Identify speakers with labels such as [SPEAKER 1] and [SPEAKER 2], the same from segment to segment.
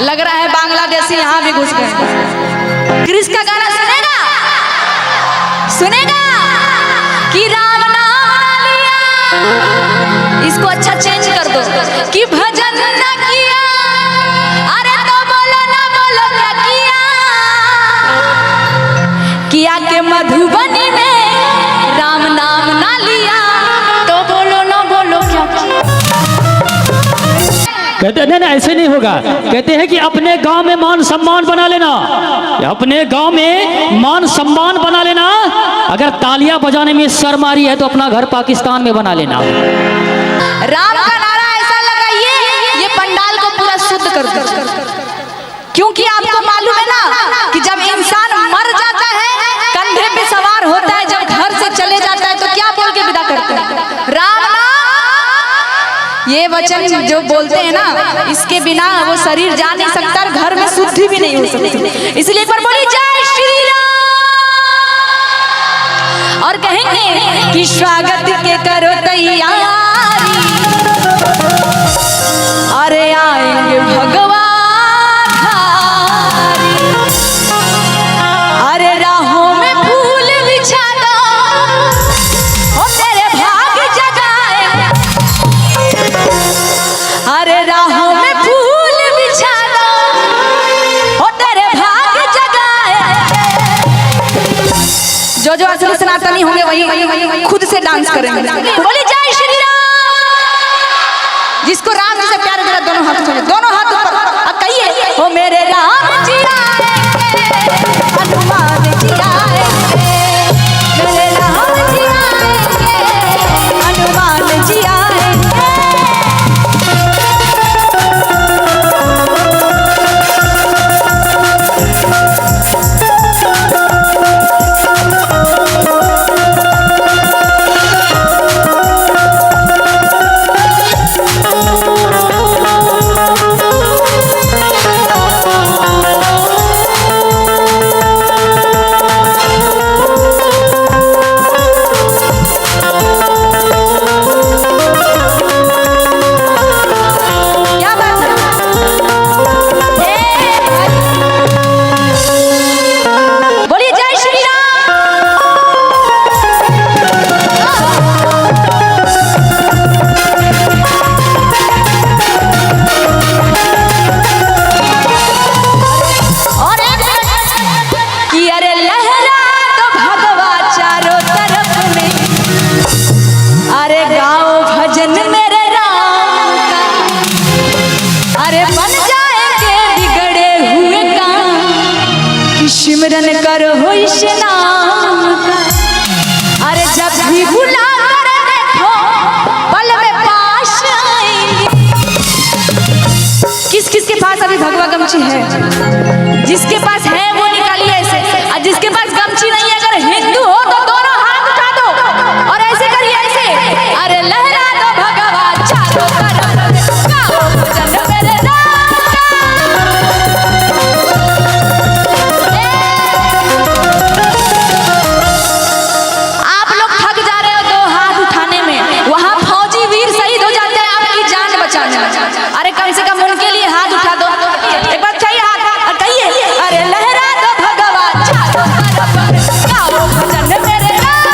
[SPEAKER 1] लग रहा है बांग्लादेशी यहाँ भी घुस गए। क्रिस का गाना सुनेगा, सुनेगा कि राम नाम लिया, इसको अच्छा चेंज कर दो कि भजन न किया, अरे तो बोलो ना बोलो क्या किया, किया के मधुबनी में राम नाम ना लिया, तो बोलो ना बोलो क्या किया।
[SPEAKER 2] कहते हैं ना ऐसे नहीं होगा, कहते हैं कि अपने गांव में मान सम्मान बना लेना, अपने गांव में मान सम्मान बना लेना। अगर तालियां बजाने में शर्म आ रही है तो अपना घर पाकिस्तान में बना लेना।
[SPEAKER 1] राम का नारा ऐसा लगाइए ये पंडाल को पूरा शुद्ध कर दो, क्योंकि आपको मालूम है ना कि जब इंसान मर जाता है, कंधे पे सवार होता है, जब घर से चले जाता है तो क्या बोल के विदा करते हैं? राम नाम। ये वचन जो बोलते हैं ना, इसके बिना वो शरीर जा नहीं सकता, घर में शुद्धि भी नहीं हो सकती। इसलिए एक बार बोली जय श्री राम, और कहेंगे कि स्वागत के करो तैयारी, अरे आएंगे भगवान धारी, अरे राहों में फूल बिछा दो, ओ तेरे भाग जगाए, अरे राहों में फूल बिछा दो, ओ तेरे भाग जगाए। जो असली सनातनी होंगे वही खुद से डांस करेंगे। बोले जय श्री राम। जिसको राम जी से प्यार है दोनों हाथ उठाइए, दोनों हाथ ऊपर। अब कहिए ओ मेरे राम जी आएंगे, हनुमान जी आएंगे, मेरे राम जी आएंगे, हनुमान जी आएंगे। सिमरन करो इस नाम का, अरे जब भी बुला कर देखो पल में पास आएंगे। किस किस के पास अभी भगवा गमछी है? जिसके पास है वो निकालिए ऐसे, और जिसके पास गमछी नहीं है, अगर हिंदू हो तो दोनों हाथ उठा दो और ऐसे करिए ऐसे, अरे लहरा दो भगवा चारों तरफ, गाओ भजन मेरे राम। अरे कम से कम उनके लिए हाथ उठा दो, एक बार चाहिए हाथ, और कहिए अरे लहरा दो भगवा चारों तरफ, गाओ भजन मेरे राम।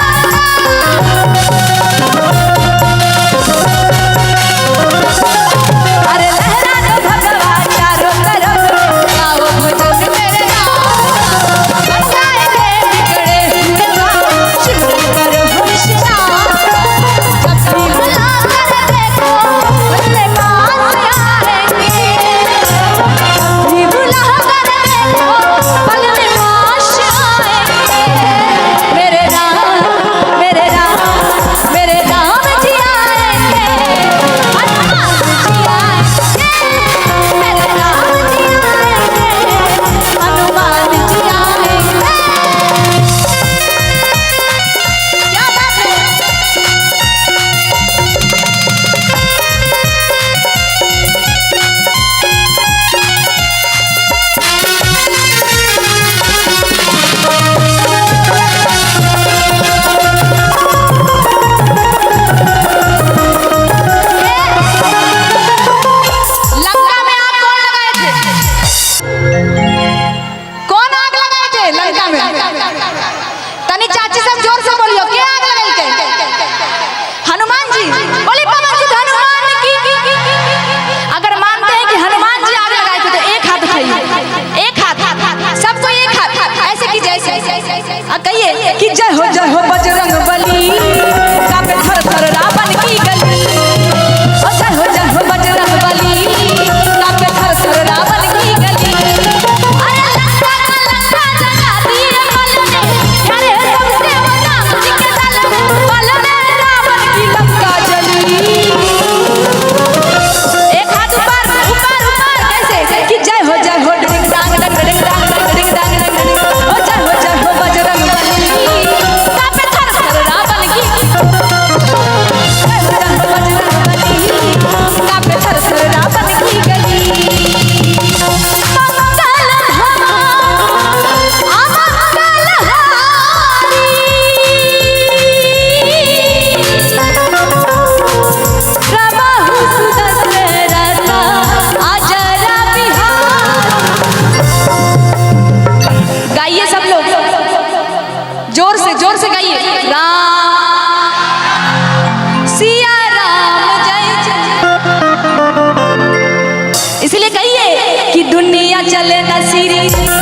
[SPEAKER 1] चले न सीरी